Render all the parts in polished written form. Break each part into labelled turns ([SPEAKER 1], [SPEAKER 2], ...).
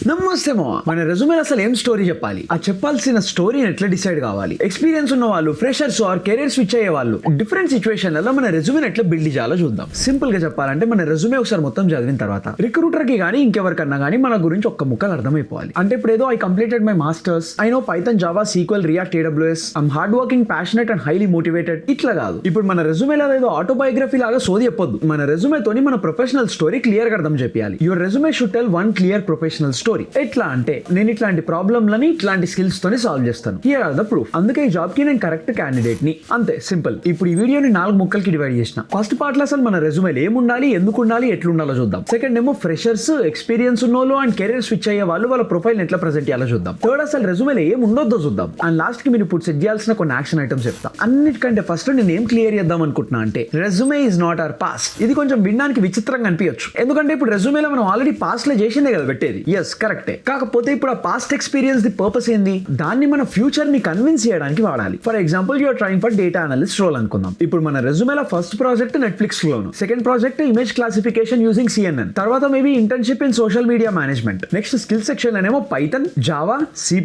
[SPEAKER 1] నమస్తే మామ. మన రెజ్యూమేలో అసలు ఏం స్టోరీ చెప్పాలి, ఆ చెప్పాల్సిన స్టోరీని ఎట్లా డిసైడ్ కావాలి, ఎక్స్పీరియన్స్ ఉన్న వాళ్ళు, ఫ్రెషర్స్ ఆర్ కెరీర్ స్విచ్ అయ్యే వాళ్ళు డిఫరెంట్ సిచువేషన్లలో మన రెజ్యూమేని ఎట్లా బిల్డ్ చేయాలో చూద్దాం. సింపుల్ గా చెప్పాలంటే మన రెజ్యూమే ఒకసారి మొత్తం చదివిన తర్వాత రిక్రూటర్ కి కానీ ఇంకెవరికన్నా కానీ మన గురించి ఒక్క ముక్కలు అర్థమైపోవాలి. అంటే ఇప్పుడు ఏదో I completed my masters, I know Python, Java, sequel, react, AWS, I'm hard working, passionate and highly motivated. ఇట్లా కాదు. ఇప్పుడు మన రెజ్యూమేలో ఏదో ఆటోబయోగ్రఫీ లాగా సోది చెప్పొద్దు. మన రెజ్యూమేతోని మన ప్రొఫెషనల్ స్టోరీ క్లియర్ గా అర్థం చెప్పాలి. Your resume should tell one clear professional story. ఎట్లా అంటే నేను ఇట్లాంటి ప్రాబ్లమ్లని ఇట్లాంటి స్కిల్స్ తోని సాల్వ్ చేస్తాను. Here are the proof. అందుకే ఈ జాబ్ కి నేను కరెక్ట్ క్యాండిడేట్ ని. అంతే సింపుల్. ఇప్పుడు ఈ వీడియోని 4 ముక్కలకి డివైడ్ చేసిన. ఫస్ట్ పార్ట్ లో అసలు మన రెజ్యూమేలో ఏముండాలి, ఎందుకు ఉండాలి, ఎట్లుండాలో చూద్దాం. సెకండ్ ఏమో ఫ్రెషర్స్, ఎక్స్పీరియన్స్ ఉన్నోళ్ళు అండ్ కెరీర్ స్విచ్ అయ్యే వాళ్ళు వాళ్ళ ప్రొఫైల్ ఎట్లా ప్రెజెంట్ చేయాలో చూద్దాం. థర్డ్ అసలు రెజ్యూమేలో ఏం ఉండొద్దో చూద్దాం. అండ్ లాస్ట్ కి మీరు ఇప్పుడు సెట్ చేయాల్సిన కొన్ని యాక్షన్ ఐటమ్స్ చెప్తా. అన్నిటికంటే ఫస్ట్ నేను ఏం క్లియర్ చేద్దాం అనుకుంటున్నా అంటే resume is not our past. ఇది కొంచెం వినడానికి విచిత్రంగా అనిపించచ్చు. ఎందుకంటే ఇప్పుడు రెజ్యూమేలో మనం ఆల్రెడీ పాస్ట్ లో చేసిందే కదా పెట్టేది. ఎస్ కరెక్టే. కాకపోతే ఇప్పుడు ఆ పాస్ట్ ఎక్స్పీరియన్స్ ది పర్పస్ ఏంది, దాన్ని మన ఫ్యూచర్ ని కన్విన్స్ చేయడానికి వాడాలి. For example you're trying for data analyst role అనుకుందాం. ఇప్పుడు మన రెజ్యూమేలో ఫస్ట్ ప్రాజెక్ట్ నెట్ఫ్లిక్స్ లోను, second project image classification using CNN, తర్వాత maybe internship in social media management. Next skill section అనేమో Python, Java, C++,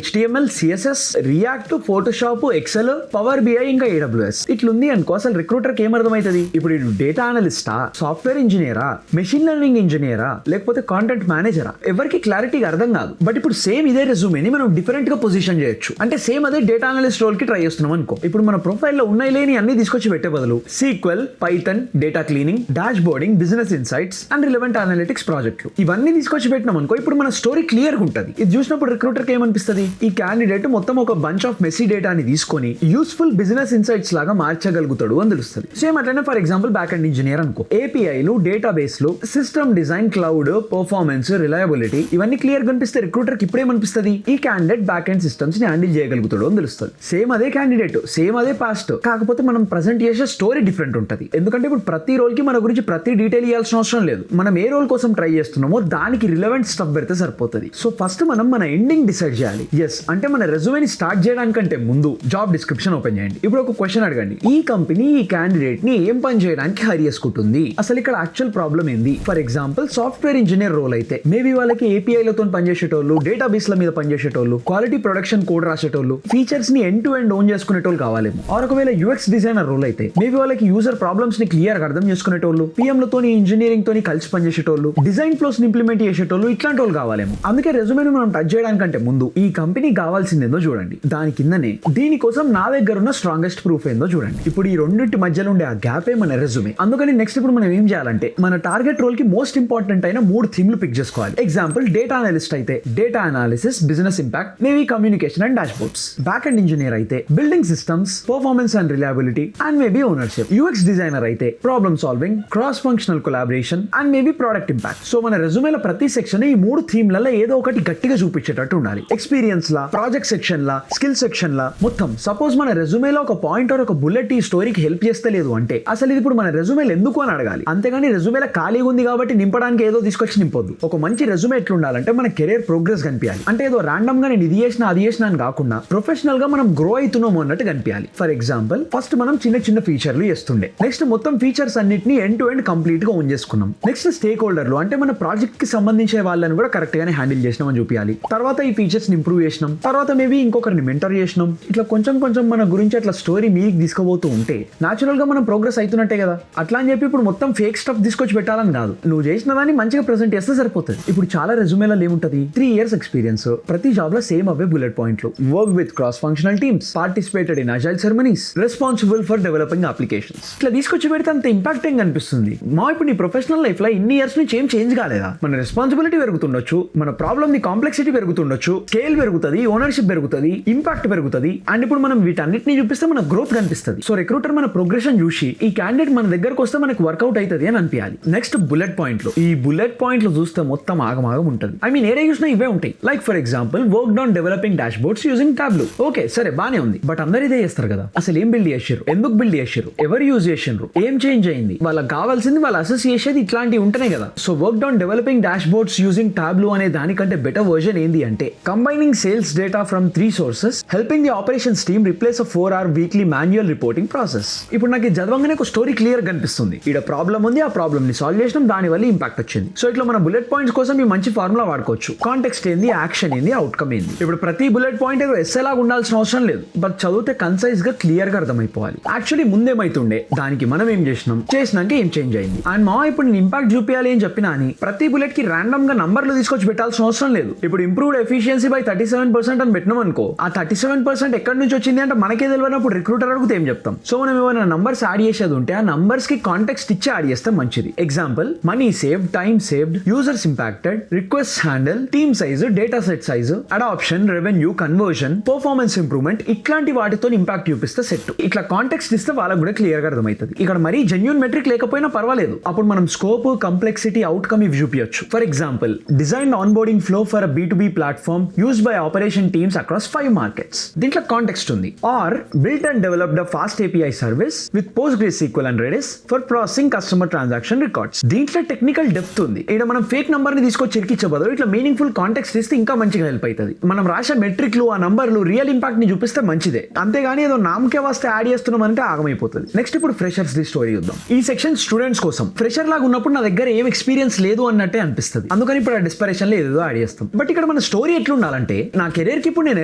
[SPEAKER 1] HTML, CSS, React, Photoshop, Excel, power BI ఇంకా AWS. ఇట్లుంది అనుకో, అసలు రిక్రూటర్ కి ఏమర్థమవుతుంది? ఇప్పుడు డేటా అనలిస్టా, సాఫ్ట్వేర్ ఇంజనీరా, మెషిన్ లెర్నింగ్ ఇంజనీరా, లేకపోతే content మేనేజరా, ఎవరికి క్లారిటీగా అర్థం కాదు. బట్ ఇప్పుడు సేమ్ ఇదే రెజ్యూమేని మనం డిఫరెంట్ గా పొజిషన్ చేయొచ్చు. అంటే సేమ్ అదే డేటా అనలిస్ట్ రోల్ కి ట్రై చేస్తున్నాం అనుకో. ఇప్పుడు మన ప్రొఫైల్లో ఉన్నాయి లేని అన్ని తీసుకొచ్చి పెట్టే బదులు sequel, Python, data cleaning, dash boarding, business insights and relevant analytics ప్రాజెక్టులు ఇవన్నీ తీసుకొచ్చి పెట్టినాం అనుకో, ఇప్పుడు మన స్టోరీ క్లియర్ గా ఉంటుంది. ఇది చూసినప్పుడు రిక్రూటర్ కి ఏమనిపిస్తుంది? ఈ క్యాండిడేట్ మొత్తం ఒక బంచ్ ఆఫ్ మెస్సీ డేటాని తీసుకొని యూస్ఫుల్ బిజినెస్ ఇన్సైట్స్ లాగా మార్చగలుగుతాడు అని తెలుస్తుంది. సేమ్ అట్లనే for example back and engineer అనుకో, ఏపీఐలు, డేటాబేస్లు, system design, cloud, performance, reliability ఇవన్నీ క్లియర్ కనిపిస్తే రిక్రూటర్ కి ఇప్పుడేమనిపిస్తుంది? ఈ క్యాండిడేట్ బ్యాక్ అండ్ సిస్టమ్స్ ని హ్యాండిల్ చేయగలుగుతాడు అని తెలుస్తుంది. సేమ్ అదే క్యాండిడేట్, సేమ్ అదే పాస్ట్, కాకపోతే మనం ప్రెజెంట్ చేసే స్టోరీ డిఫరెంట్ ఉంటుంది. ఎందుకంటే ఇప్పుడు ప్రతి రోల్ కి మన గురించి ప్రతి డీటెయిల్ ఇవ్వాల్సిన అవసరం లేదు. మనం ఏ రోల్ కోసం ట్రై చేస్తున్నామో దానికి రిలవెంట్ స్టఫ్ పెడితే సరిపోతుంది. సో ఫస్ట్ మనం మన ఎండింగ్ డిసైడ్ చేయాలి. ఎస్ అంటే మన రెజ్యూమేని స్టార్ట్ చేయడానికంటే ముందు జాబ్ డిస్క్రిప్షన్ ఓపెన్ చేయండి. ఇప్పుడు ఒక క్వశ్చన్ అడగండి, ఈ కంపెనీ ఈ క్యాండిడేట్ ని ఏం పని చేయడానికి హైర్ చేసుకుంటుంది? అసలు ఇక్కడ యాక్చువల్ ప్రాబ్లం ఏంది? For example software engineer role అయితే మేబీ వాళ్ళకి ఏపీఐలతో పనిచేసేటోళ్ళు, డేటాబేస్ల మీద పనిచేసేటోళ్ళు, క్వాలిటీ ప్రొడక్షన్ కోడ్ రాసేటోళ్ళు, ఫీచర్స్ ని ఎండ్ టు ఎండ్ ఓన్ చేసుకునేటోళ్ళు కావాలేమో. ఆర్ ఒకవేళ UX డిజైనర్ రోల్ అయితే మేబీ వాళ్ళకి యూజర్ ప్రాబ్లమ్స్ ని క్లియర్ గా అర్థం చేసుకునేటోళ్ళు, PM లతోని ఇంజనీరింగ్ తోని కలిసి పనిచేసేటోళ్ళు, డిజైన్ ఫ్లోస్ ని ఇంప్లిమెంట్ చేసేటోళ్ళు, ఇట్లాంటి వాళ్ళు కావాలేమో. అందుకే రెజ్యూమేని మనం టచ్ చేయడానికంటే ముందు ఈ కంపెనీ కావాల్సిందేందో చూడండి. దాని కిందనే దీనికోసం నా దగ్గర ఉన్న స్ట్రాంగెస్ట్ ప్రూఫ్ ఏందో చూడండి. ఇప్పుడు ఈ రెండింటి మధ్యలో ఉండే ఆ గ్యాపే మన రెజ్యూమే. అందుకని నెక్స్ట్ ఇప్పుడు మనం ఏం చేయాలంటే మన టార్గెట్ రోల్ కి మోస్ట్ ఇంపార్టెంట్ అయిన 3 థీమ్లు పిక్ చేసుకోవాలి. ఎగ్జాంపుల్ డేటా అనలిస్ట్ అయితే data analysis, business impact, maybe communication and dashboards. Backend engineer అయితే building systems, performance and reliability and maybe ownership. UX designer అయితే problem solving, cross functional collaboration and maybe product impact. So మన రెజ్యూమేలో ప్రతి section ఈ 3 థీమ్లలో ఏదో ఒకటి గట్టిగా చూపించేటట్టు ఉండాలి. ఎక్స్పీరియన్స్ లా, ప్రాజెక్ట్ సెక్షన్ లా, స్కిల్ సెక్షన్ లా మొత్తం. సపోజ్ మన రెజ్యూమేలో ఒక పాయింట్ ఆర్ ఒక బుల్లెట్ ఈ స్టోరీకి హెల్ప్ చేస్తలేదు అంటే అసలు ఇది ఇప్పుడు మన రెజ్యూమేలో ఎందుకు అని అడగాలి. అంతేగాని రెజ్యూమేలో ఖాళీగా ఉంది కాబట్టి నింపడానికి ఏదో తీసుకొచ్చి నింపొద్దు. ఒక మంచి రెజ్యూమే ఎట్లుండాలంటే మన కెరీర్ ప్రోగ్రెస్ కనిపించాలి. అంటే ఏదో రాండమ్ గా నేను ఇది చేసిన అది చేసిన అని కాకుండా ప్రొఫెషనల్ గా మనం గ్రో అవుతున్నాము అన్నట్టు కనిపించాలి. ఫర్ ఎగ్జాంపుల్ ఫస్ట్ మనం చిన్న చిన్న ఫీచర్లు చేస్తుండే, నెక్స్ట్ మొత్తం ఫీచర్స్ అన్నిటిని ఎండ్ టు ఎండ్ కంప్లీట్ గా ఓన్ చేసుకున్నాం. నెక్స్ట్ స్టేక్ హోల్డర్లు అంటే మన ప్రాజెక్ట్ కి సంబంధించే వాళ్ళని కూడా కరెక్ట్ గానే హ్యాండిల్ చేసినాం అని చూపించాలి. తర్వాత ఈ ఫీచర్స్ ని ఇంప్రూవ్ చేసినాం, తర్వాత మేబీ ఇంకొకరిని మెంటర్ చేసినాం. ఇట్లా కొంచెం కొంచెం మన గురించి అట్లా స్టోరీ మీకు తీసుకుపోతూ ఉంటే నాచురల్ గా మనం ప్రోగ్రెస్ అవుతున్నట్టే కదా. అట్లా అని చెప్పి ఇప్పుడు మొత్తం ఫేక్ స్టఫ్ తీసుకొచ్చి పెట్టాలని కాదు, నువ్వు చేసిన దాన్ని మంచిగా ప్రెజెంట్ చేస్తే సరిపోతుంది. ఇప్పుడు చాలా రెజ్యూమేలో ఏముంటది? 3 years ఎక్స్పీరియన్స్, ప్రతి జాబ్ లో సేమ్ అవే బుల్లెట్ పాయింట్లు, work with cross functional teams, participated in agile ceremonies, responsible for developing applications. ఇట్లా తీసుకొచ్చి పెడితే అంత ఇంపాక్టింగ్ అనిపిస్తుంది. ఇప్పుడు నీ ప్రొఫెషనల్ లైఫ్ లో ఇన్ని ఇయర్స్ నుంచి ఏం చేంజ్ కాలేదా? మన రెస్పాన్సిబిలిటీ పెరుగుతుండొచ్చు, మన ప్రాబ్లమ్ ని కాంప్లెక్సిటీ పెరుగుతుండొచ్చు, స్కేల్ పెరుగుతుంది, ఓనర్షిప్ పెరుగుతుంది, ఇంపాక్ట్ పెరుగుతుంది. అండ్ ఇప్పుడు మనం వీటన్నిటిని చూపిస్తే మన గ్రోత్ కనిపిస్తుంది. సో రిక్రూటర్ మన ప్రోగ్రెషన్ చూసి ఈ క్యాండిడేట్ మన దగ్గరకు వస్తే మనకు వర్కౌట్ అవుతుంది అని అనిపించాలి. నెక్స్ట్ బుల్లెట్ పాయింట్లు. ఈ బుల్లెట్ పాయింట్లు చూస్తే మొత్తం ఆగమాగం ఉంటుంది. ఏరే చూసినా ఇవే ఉంటాయి. Like for example work on developing dash boards using Tableau. Okay సరే బానే ఉంది, బట్ అందరు ఇదే చేస్తారు కదా. అసలు ఏం బిల్డ్ చేసారు, ఎందుకు బిల్డ్ చేసారు, ఎవరు యూజ్ చేసారు, ఏం చేంజ్ అయింది, వాళ్ళకి కావాల్సింది వాళ్ళు అసెస్ చేసేది ఇట్లాంటివి ఉంటేనే కదా. So work on developing dash boards using Tableau అనే దానికంటే బెటర్ వర్జన్ ఏంది అంటే combining sales data from 3 sources, helping the operations team replace a 4-hour weekly manual reporting process. ఇప్పుడు నాకు చదవంగానే ఒక స్టోరీ క్లియర్ కనిపిస్తుంది. ఇక్కడ ప్రాబ్లం ఉంది, ఆ ప్రాబ్లమ్ ని సాల్వ్ చేసినాం, దాని వల్ల ఇంపాక్ట్ వచ్చింది. సో ఇట్లా మన బుల్లెట్ పాయింట్స్ కోసం ఈ మంచి మంచి ఫార్ములా వాడుకోవచ్చు. కాంటెక్స్ట్ ఏంది, యాక్షన్ ఏంది, అవుట్కమ్ ఏంది. ఇప్పుడు ప్రతి బుల్లెట్ పాయింట్ ఏదో ఎస్ఏ లాగా ఉండాల్సిన అవసరం లేదు, బట్ చదివితే కన్సైజ్ గా క్లియర్ గా అర్థమైపోవాలి. యాక్చువల్లీ ముందేమైతుండే, దానికి మనం ఏం చేసినాక ఏం చేంజ్ అయింది. అండ్ మా ఇప్పుడు నేను ఇంపాక్ట్ చూపించాలి అని చెప్పినా అని ప్రతి బుల్లెట్ కి ర్యాండమ్ గా నంబర్లు తీసుకొచ్చి పెట్టాల్సిన అవసరం లేదు. ఇప్పుడు ఇంప్రూవ్డ్ ఎఫిషియన్సీ బై 37% అని పెట్టినాం అనుకో, ఆ 37% ఎక్కడి నుంచి వచ్చింది అంటే మనకే తెలియనప్పుడు రిక్రూటర్ అడిగితే ఏం చెప్తాం. సో మనం ఏమైనా నంబర్స్ యాడ్ చేసేది ఉంటే ఆ నంబర్స్ కి కాంటెక్స్ట్ ఇచ్చి యాడ్ చేస్తే మంచిది. Example, money saved, time saved, users impacted, request handle, team size, data set size, adoption, revenue, conversion, performance improvement, ఇట్లాంటి వాటితో ఇంపాక్ట్ చూపిస్తే సెట్. ఇట్లా కాంటెక్స్ట్ ఇస్తే వాళ్ళకి కూడా క్లియర్ గా అర్థమవుతుంది. ఇక్కడ మరీ జెన్యూన్ మెట్రిక్ లేకపోయినా పర్వాలేదు, అప్పుడు మనం స్కోప్, కంప్లెక్సిటీ, అవుట్కమ్ ఇవి చూపించచ్చు. For example, design onboarding flow for a B2B platform used by operation teams across 5 markets. దీంట్లో కాంటెక్స్ట్ ఉంది. Or built and developed a fast API service with PostgreSQL and Redis for processing customer transaction records. దీంట్లో technical depth ఉంది. ఇక్కడ మనం fake number ని తీసుకొచ్చి ఇరికిచ్చే బదులు ఇట్లా మీనింగ్ఫుల్ కాంటెక్స్ట్ ఇస్తే ఇంకా మంచిగా హెల్ప్ అవుతుంది. మనం రాసే మెట్రిక్లు, ఆ నంబర్లు రియల్ ఇంపాక్ట్ ని చూపిస్తే మంచిదే, అంతేగాని ఏదో నామకే వస్తే యాడ్ చేస్తున్నాం అంటే ఆగమైపోతుంది. నెక్స్ట్ ఇప్పుడు ఫ్రెషర్స్ ది స్టోరీ చూద్దాం. ఈ సెక్షన్ స్టూడెంట్స్ కోసం. ఫ్రెషర్ లాగా ఉన్నప్పుడు నా దగ్గర ఏం ఎక్స్పీరియన్స్ లేదు అన్నట్టే అనిపిస్తుంది, అందుకని ఇప్పుడు ఆ డిస్పరేషన్ లో ఏదో యాడ్ చేస్తాం. బట్ ఇక్కడ మన స్టోరీ ఎట్లుండాలంటే, నా కెరీర్ కి ఇప్పుడు నేను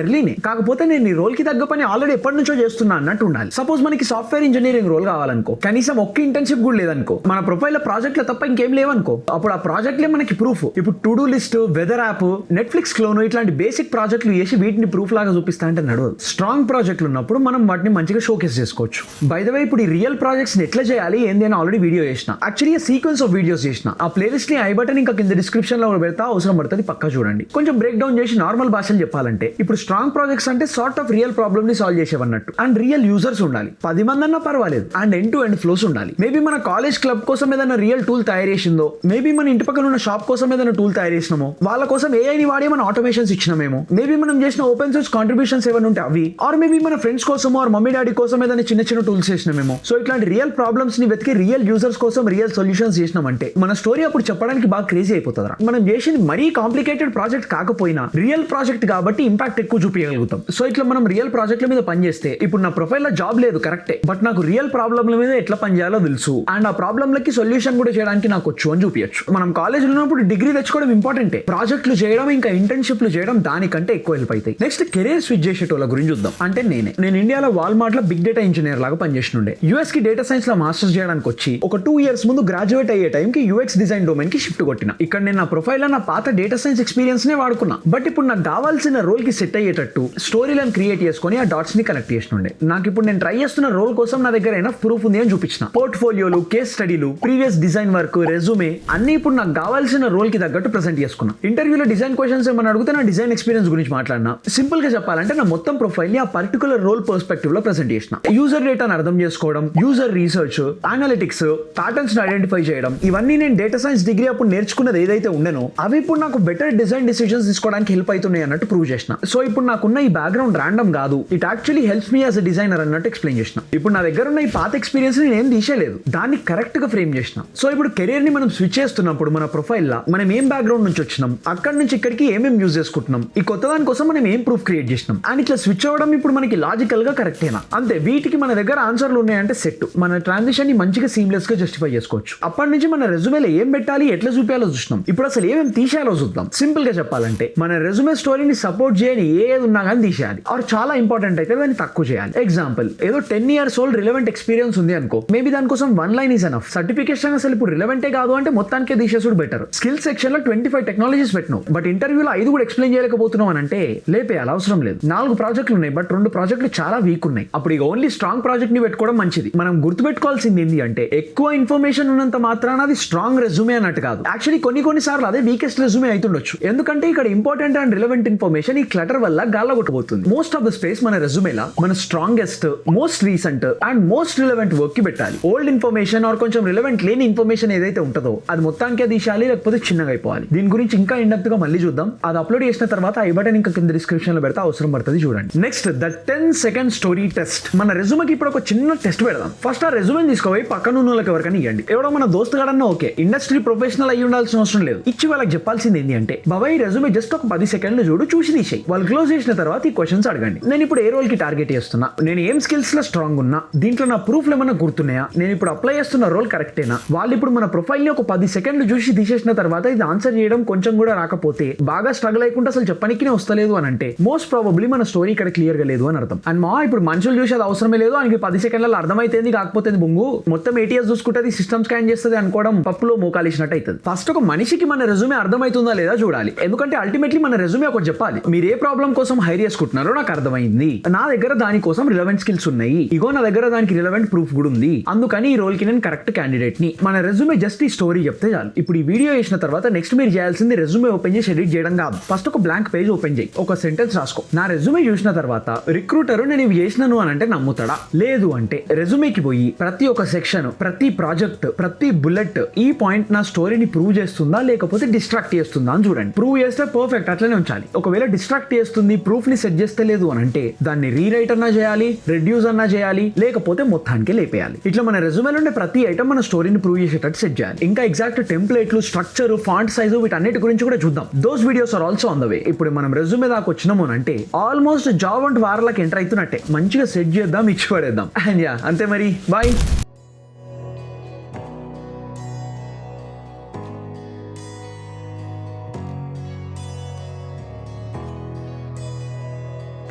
[SPEAKER 1] ఎర్లీనే, కాకపోతే నేను ఈ రోల్ కి తగ్గ పని ఆల్రెడీ ఎప్పటి నుంచో చేస్తున్నా అన్నట్టు ఉండాలి. సపోజ్ మనకి సాఫ్ట్వేర్ ఇంజనీరింగ్ రోల్ కావాలనుకో, కనీసం ఒక్క ఇంటర్న్షిప్ కూడా లేదనుకో, మన ప్రొఫైల్ లో ప్రాజెక్ట్ తప్ప ఇంకేం లేవనుకో, అప్పుడు ఆ ప్రాజెక్ట్లే మనకి ప్రూఫ్. ఇప్పుడు to do list, weather app, Netflix clone ఇట్లాంటి బేసిక్ ప్రాజెక్టులు చేసి వీటిని ప్రూఫ్ లాగా చూపిస్తా అంటే నడవదు. స్ట్రాంగ్ ప్రాజెక్టులు ఉన్నప్పుడు మనం వాటిని మంచిగా షోకేస్ చేసుకోవచ్చు. బై ద వే, ఇప్పుడు ఈ రియల్ ప్రాజెక్ట్స్ ఎట్లా చేయాలి ఏంది అని ఆల్రెడీ వీడియో చేసిన. యాక్చువల్లీ సీక్వెన్స్ ఆఫ్ వీడియోస్ చేసిన. ఆ ప్లేలిస్ట్ ని ఐ బటన్ ఇంకా కింద డిస్క్రిప్షన్ లో పెడతా, అవసరం పడుతుంది, పక్కా చూడండి. కొంచెం బ్రేక్ డౌన్ చేసి నార్మల్ భాషలు చెప్పాలంటే, ఇప్పుడు స్ట్రాంగ్ ప్రాజెక్ట్స్ అంటే సార్ట్ ఆఫ్ రియల్ ప్రాబ్లమ్ ని సాల్వ్ చేసేవన్నట్టు. అండ్ రియల్ యూజర్స్ ఉండాలి, 10 మంది అన్నా పర్వాలేదు. And end to end flows ఉండాలి. మేబీ మన కాలేజ్ క్లబ్ కోసం ఏదైనా రియల్ టూల్ తయారు చేసిందో, మేబీ మన ఇంటి పక్కన ఉన్న షాప్ కోసం ఏదైనా టూల్ తయారు చేసినామో, వాళ్ళ కోసం AI ని వాడి మన ఆటోమేషన్స్ ఇచ్చినామేమో, మేబీ మనం చేసిన ఓపెన్ సోర్స్ కాంట్రిబ్యూషన్స్ ఏమైనా ఉంటే అవి, ఆర్ మేబీ మన ఫ్రెండ్స్ కోసం ఆర్ మమ్మీ డాడీ కోసం ఏదైనా చిన్న చిన్న టూల్స్ చేసినామేమో. సో ఇట్లాంటి రియల్ ప్రాబ్లమ్స్ ని వెతికి రియల్ యూజర్స్ కోసం రియల్ సొల్యూషన్స్ చేసినామంటే మన స్టోరీ అప్పుడు చెప్పడానికి బాగా క్రేజీ అయిపోతుందా. మనం చేసింది మరీ కాంప్లికేటెడ్ ప్రాజెక్ట్ కాకపోయినా రియల్ ప్రాజెక్ట్ కాబట్టి ఇంపాక్ట్ ఎక్కువ చూపించగలుగుతాం. సో ఇట్లా మనం రియల్ ప్రాజెక్ట్ల మీద పనిచేస్తే, ఇప్పుడు నా ప్రొఫైల్ లో జాబ్ లేదు కరెక్టే, బట్ నాకు రియల్ ప్రాబ్లమ్ల మీద ఎట్లా పని చేయాలో తెలుసు, అండ్ ఆ ప్రాబ్లమ్లకి సొల్యూషన్ కూడా చేయడానికి నాకు వచ్చు అని చూపించచ్చు. మనం కాలేజ్ ఉన్నప్పుడు డిగ్రీ తెచ్చుకోవడం ఇంపార్టెంటే, ప్రాజెక్టులు చేయడం ఇంకా ఇంటర్న్షిప్లు చేయడం దానికంటే ఎక్కువ హెల్ప్ అవుతాయి. నెక్స్ట్ కెరీర్ స్విచ్ చేసేటోళ్ళ గురించి చూద్దాం. అంటే నేను ఇండియాలో వాల్మార్ట్ లో బిగ్ డేటా ఇంజనీర్ లాగా పనిచేస్తుండే. US కి డేటా సైన్స్ లో మాస్టర్స్ చేయడానికి వచ్చి ఒక 2 years ముందు గ్రాడ్యుయేట్ అయ్యే టైం కి UX డిజైన్ డొమైన్ కి షిఫ్ట్ కొట్టిన. ఇక్కడ నేను నా ప్రొఫైల్ లో నా పాత డేటా సైన్స్ ఎక్స్పీరియన్స్ నే వాడుకున్నా. బట్ ఇప్పుడు నాకు కావాల్సిన రోల్ కి సెట్ అయ్యేటట్టు స్టోరీలను క్రియేట్ చేసుకుని ఆ డాట్స్ ని కనెక్ట్ చేస్తుండే. నాకు ఇప్పుడు నేను ట్రై చేస్తున్న రోల్ కోసం నా దగ్గర అయినా ప్రూఫ్ ఉంది అని చూపించిన. పోర్ట్ఫోలియోలు, కేస్ స్టడీలు, ప్రీవియస్ డిజైన్ వర్క్, రెజ్యూమే అన్ని ఇప్పుడు నాకు కావాల్సిన రోల్ కి తగ్గట్టు ప్రెజెంట్ చేసుకున్నా. ఇంటర్వ్యూలో డిజైన్ క్వశ్చన్స్ ఏమని అడిగితే నా డిజైన్ ఎక్స్పీరియన్స్ గురించి మాట్లాడినా. సింపుల్ గా చెప్పాలంటే నా మొత్తం ప్రొఫైల్ ని ఆ పర్టికులర్ రోల్ పర్స్పెక్టివ్ లో ప్రెజెంట్ చేసిన. యూజర్ డేటాను అర్థం చేసుకోవడం, యూజర్ రీసెర్చ్, అనలిటిక్స్, ప్యాటర్న్స్ ని ఐడెంటిఫై చేయడం, ఇవన్నీ నేను డేటా సైన్స్ డిగ్రీ అప్పుడు నేర్చుకున్నది ఏదైతే ఉండేనో అవి ఇప్పుడు నాకు బెటర్ డిజైన్ డిసిజన్స్ తీసుకోవడానికి హెల్ప్ అవుతున్నాయి అన్నట్టు ప్రూవ్ చేసిన. సో ఇప్పుడు నాకున్న ఈ బ్యాక్గ్రౌండ్ ర్యాండమ్ కాదు, it actually helps me as a designer అన్నట్టు ఎక్స్ప్లెయిన్ చేసిన. ఇప్పుడు నా దగ్గర ఉన్న ఈ పాత ఎక్స్పీరియన్స్ ని నేను తీసేయలేదు, దాన్ని కరెక్ట్ గా ఫ్రేమ్ చేసిన. సో ఇప్పుడు కెరీర్ ని మనం స్విచ్ చేస్తున్నప్పుడు మన ప్రొఫైల్ లా మనం ఏం బ్యాక్గ్రౌండ్ నుంచి వచ్చినాం, అక్కడి నుంచి ఇక్కడికి ఏమేమి యూజ్ చేసుకుంటున్నాం, ఈ కొత్త దాని కోసం మనం ఏం ప్రూఫ్ క్రియేట్ చేసినాం, అండ్ ఇట్లా స్విచ్ అవ్వడం ఇప్పుడు మనకి లాజికల్ గా కరెక్టేనా అంతే. వీటికి మన దగ్గర ఆన్సర్లు ఉన్నాయంటే సెట్, మన ట్రాన్సిషన్ ని మంచిగా సీమ్లెస్ గా జస్టిఫై చేసుకోవచ్చు. అప్పటి నుంచి మన రెజ్యూమేలో ఏం పెట్టాలి, ఎట్లా చూపించాలో చూసినాం. ఇప్పుడు అసలు ఏమేమి తీసేయాలో చూద్దాం. సింపుల్ గా చెప్పాలంటే మన రెజ్యూమే స్టోరీని సపోర్ట్ చేయని ఏది ఉన్నా కానీ తీసేయాలి, ఆర్ చాలా ఇంపార్టెంట్ అయితే దాన్ని తక్కువ చేయాలి. ఎగ్జాంపుల్, ఏదో 10 years ఓల్డ్ రిలవెంట్ ఎక్స్పీరియన్స్ ఉంది అనుకో, మేబీ దానికోసం 1 line ఈజ్ ఎనఫ్. సర్టిఫికేషన్ అసలు ఇప్పుడు రిలవెంటే కాదు అంటే మొత్తానికే తీసేసుడు బెటర్. స్కిల్ సెక్షన్ లో 25 టెక్నాలజీస్ పెట్టినావు, బట్ ఇంటర్వ్యూలో 5 కూడా ఎక్స్ప్లెయిన్ చేయలేకపోతున్నావు అని అంటే లేపేయాలి, అవసరం లేదు. 4 ప్రాజెక్టులు ఉన్నాయి, బట్ 2 ప్రాజెక్టులు చాలా వీక్ ఉన్నాయి. అప్పుడు ఇక ఓన్లీ స్ట్రాంగ్ ప్రాజెక్ట్ ని పెట్టుకోవడం మంచిది. మనం గుర్తుపెట్టుకోవాల్సింది ఏంటి అంటే, ఎక్కువ ఇన్ఫర్మేషన్ ఉన్నంత మాత్రాన అది స్ట్రాంగ్ రెజ్యూమే అన్నట్టు కాదు. యాక్చువల్లీ కొన్ని సార్లు అదే వీకెస్ట్ రెజ్యూమే అవుతుండొచ్చు, ఎందుకంటే ఇక్కడ ఇంపార్టెంట్ అండ్ రిలవెంట్ ఇన్ఫర్మేషన్ ఈ క్లటర్ వల్ల గాల్లగొట్టబోతుంది. మోస్ట్ ఆఫ్ ద స్పేస్ మన రెజ్యూమేలా మన strongest, most recent and most relevant work కి పెట్టాలి. ఓల్డ్ ఇన్ఫర్మేషన్ ఆర్ కొంచెం రిలవెంట్ లేని ఇన్ఫర్మేషన్ ఏదైతే ఉంటుందో అది మొత్తానికే తీసేయాలి, లేకపోతే చిన్నగా అయిపోవాలి. దీని గురించి ఇంకా ఇన్డెప్త్ గా మళ్ళీ చూద్దాం. అది అప్లోడ్ చేసిన తర్వాత ఐ బటన్ ఇంకా కింద డిస్క్రిప్షన్ లో పెడతా, అవసరం పడుతుంది చూడండి. Next the 10-second story test. మన రెజ్యూమేకి ఇప్పుడు ఒక చిన్న టెస్ట్ పెడదాం. ఫస్ట్ ఆ రెజ్యూమే తీసుకోపోయి పక్కన ఉన్న వాళ్ళకి ఎవరికైనా ఇవ్వండి. ఎవడో మన దోస్తు గాడన్నా ఓకే, ఇండస్ట్రీ ప్రొఫెషనల్ అయ్యి ఉండాల్సిన అవసరం లేదు. ఇచ్చి వాళ్ళకి చెప్పాల్సింది ఏంటి అంటే, బాబాయ్ రెజ్యూమే జస్ట్ ఒక 10 seconds చూసి తీసేయి. వాళ్ళు క్లోజ్ చేసిన తర్వాత ఈ క్వశ్చన్స్ అడగండి. నేను ఇప్పుడు ఏ రోల్ కి టార్గెట్ చేస్తున్నా, నేను ఏం స్కిల్స్ లో స్ట్రాంగ్ ఉన్నా, దీంట్లో నా ప్రూఫ్లు ఏమైనా గుర్తున్నాయా, నేను ఇప్పుడు అప్లై చేస్తున్న రోల్ కరెక్టేనా. వాళ్ళు ఇప్పుడు మన ప్రొఫైల్ ని ఒక 10 seconds చూసి తీసేసిన తర్వాత ఇది ఆన్సర్ చేయడం కొంచెం కూడా రాకపోతే, బాగా స్ట్రగుల్ అయ్యకుండా అసలు చెప్పనికినే వస్తలేదు అని అంటే మోస్ట్ ప్రాబబ్లీ మన స్టోరీ ఇక్కడ క్లియర్ గా లేదు అని అర్థం. అండ్ మా ఇప్పుడు మనుషులు చూసేది అవసరమే లేదు, ఆయనకి 10 సెకండ్లలో అర్థమైతేంది కాకపోతే బొంగు మొత్తం ATS చూసుకుంటే సిస్టమ్ స్కాన్ చేస్తుంది అనుకోవడం పప్పులో మోకాలిసినట్టు అవుతుంది. ఫస్ట్ ఒక మనిషికి మన రెజ్యూమే అర్థమవుతుందా లేదా చూడాలి. ఎందుకంటే అల్టిమేట్లీ మన రెజ్యూమే ఒకటి చెప్పాలి. మీరు ఏ ప్రాబ్లం కోసం హైర్ చేసుకుంటున్నారో నాకు అర్థమైంది, నా దగ్గర దానికోసం రిలవెంట్ స్కిల్స్ ఉన్నాయి, ఇగో నా దగ్గర దానికి రిలవెంట్ ప్రూఫ్ కూడా ఉంది, అందుకని ఈ రోల్ కి నేను కరెక్ట్ క్యాండిడేట్ ని. మన రెజ్యూమే జస్ట్ ఈ స్టోరీ చెప్తే చాలు. ఇప్పుడు ఈ వీడియో చేసిన తర్వాత నెక్స్ట్ మీరు చేయాల్సింది రెజ్యూమే ఓపెన్ చేసి ఎడిట్ చేయడం కాదు. ఫస్ట్ ఒక బ్లాంక్ పేజ్ ఓపెన్ చేయి, ఒక సెంటెన్స్ రాసుకో. నా రెజ్యూమే చూసిన తర్వాత రిక్రూటర్ నేను ఇవి చేసినాను అని అంటే నమ్ముతాడా, లేదు అంటే రెజ్యూమేకి పోయి ప్రతి ఒక్క సెక్షన్, ప్రతి ప్రాజెక్ట్, ప్రతి బుల్లెట్ ఈ పాయింట్ నా స్టోరీని ప్రూవ్ చేస్తుందా లేకపోతే డిస్ట్రాక్ట్ చేస్తుందా అని చూడండి. ప్రూవ్ చేస్తే పర్ఫెక్ట్, అట్లనే ఉంచాలి. ఒకవేళ డిస్ట్రాక్ట్ చేస్తుంది, ప్రూఫ్ ని సెట్ చేస్తే లేదు అని అంటే దాన్ని రీరైట్ అన్నా చేయాలి, రెడ్యూస్ అన్నా చేయాలి, లేకపోతే మొత్తానికి లేపేయాలి. ఇట్లా మన రెజ్యూమేలో ఉండే ప్రతి ఐటమ్ మన స్టోరీని ప్రూవ్ చేసేటట్టు సెట్ చేయాలి. ఇంకా ఎగ్జాక్ట్ టెంప్లెట్లు, స్ట్రక్చర్, ఫాంట్ సైజు వీటన్నిటి గురించి కూడా చూద్దాం. Those videos are also on the way. ఇప్పుడు మనం రెజ్యూమే దాకా వచ్చినాము అంటే ఆల్మోస్ట్ జాబ్ వంటి వారాలకు ఎంటర్ అవుతున్నట్టే. మంచిగా సెట్ చేద్దాం, ఇచ్చి పడేద్దాం. అండ్ యా అంతే మరి, బాయ్.